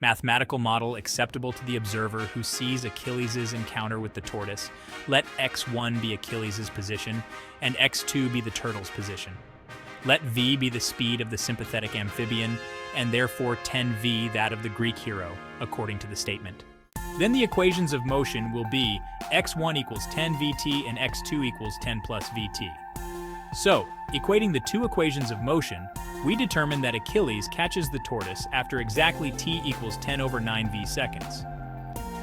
Mathematical model acceptable to the observer who sees Achilles' encounter with the tortoise. Let x1 be Achilles' position, and x2 be the turtle's position. Let v be the speed of the sympathetic amphibian, and therefore 10v that of the Greek hero, according to the statement. Then the equations of motion will be x1 equals 10 vt and x2 equals 10 plus vt. So, equating the two equations of motion, we determine that Achilles catches the tortoise after exactly t equals 10 over 9v seconds.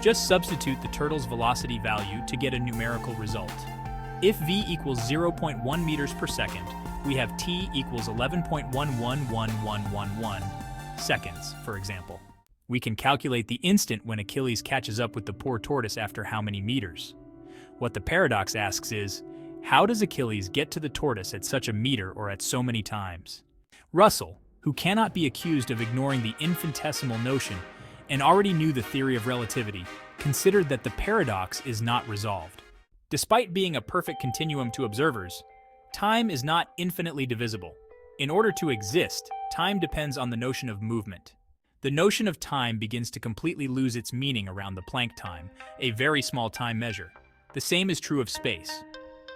Just substitute the turtle's velocity value to get a numerical result. If v equals 0.1 meters per second, we have t equals 11.111111 seconds, for example. We can calculate the instant when Achilles catches up with the poor tortoise after how many meters. What the paradox asks is, how does Achilles get to the tortoise at such a meter or at so many times? Russell, who cannot be accused of ignoring the infinitesimal notion and already knew the theory of relativity, considered that the paradox is not resolved. Despite being a perfect continuum to observers, time is not infinitely divisible. In order to exist, time depends on the notion of movement. The notion of time begins to completely lose its meaning around the Planck time, a very small time measure. The same is true of space.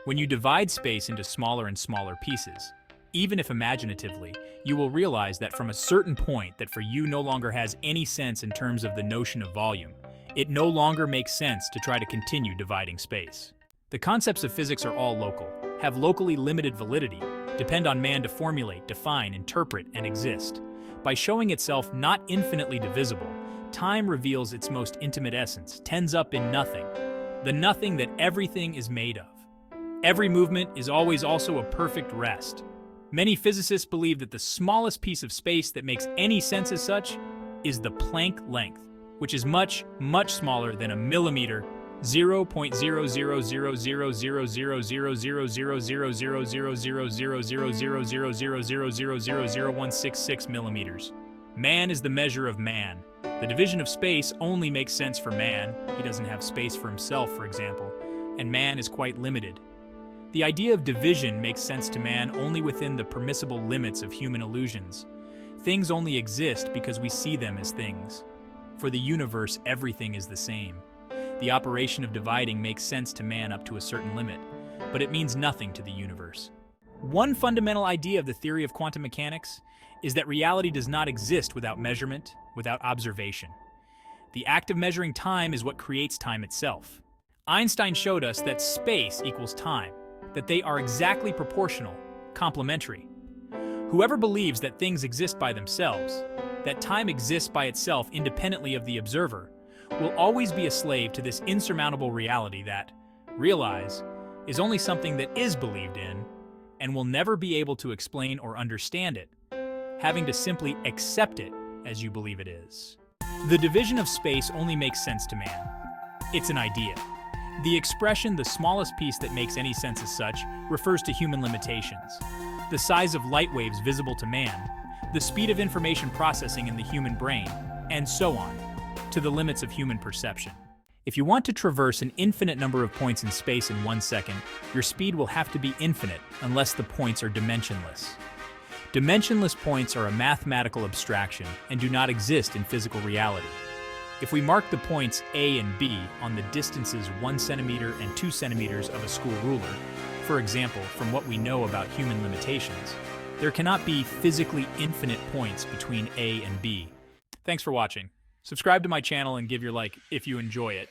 When you divide space into smaller and smaller pieces, even if imaginatively, you will realize that from a certain point that for you no longer has any sense in terms of the notion of volume. It no longer makes sense to try to continue dividing space. The concepts of physics are all local, have locally limited validity, depend on man to formulate, define, interpret, and exist. By showing itself not infinitely divisible, time reveals its most intimate essence, tends up in nothing, the nothing that everything is made of. Every movement is always also a perfect rest. Many physicists believe that the smallest piece of space that makes any sense as such is the Planck length, which is much, much smaller than a millimeter, 0.000000000000000000000000000000000000000000000000000000000000000000000000000000000000000000000000000000000000000000000000000000000000000000000000000000000000000000000000000000000000000000000000000000000000000000000000000000000000000000000000000000000000000000000000000000000000000000000000000000000000000000000000000000000000000000000000000000000000000000000000000000000000000000000000000000000000000000000000000000000000000000000000000000000000000000000000000000000000000000000000000000000000000000000000000000000000000000000000000000000000000000000000000000000000000000000000000000000000000000000000000000000000000000000000000 man, he doesn't have space for himself, for example, and man is quite limited. He doesn't have space for himself, for example, and man is quite limited. The idea of division makes sense to man only within the permissible limits of human illusions. Things only exist because we see them as things. For the universe, everything is the same. The operation of dividing makes sense to man up to a certain limit, but it means nothing to the universe. One fundamental idea of the theory of quantum mechanics is that reality does not exist without measurement, without observation. The act of measuring time is what creates time itself. Einstein showed us that space equals time, that they are exactly proportional, complementary. Whoever believes that things exist by themselves, that time exists by itself independently of the observer, will always be a slave to this insurmountable reality that, realize, is only something that is believed in, and will never be able to explain or understand it, having to simply accept it as you believe it is. The division of space only makes sense to man. It's an idea. The expression, the smallest piece that makes any sense as such, refers to human limitations. The size of light waves visible to man, the speed of information processing in the human brain, and so on, to the limits of human perception. If you want to traverse an infinite number of points in space in 1 second, your speed will have to be infinite unless the points are dimensionless. Dimensionless points are a mathematical abstraction and do not exist in physical reality. If we mark the points A and B on the distances 1 centimeter and 2 centimeters of a school ruler, for example, from what we know about human limitations, there cannot be physically infinite points between A and B. Thanks for watching. Subscribe to my channel and give your like if you enjoy it.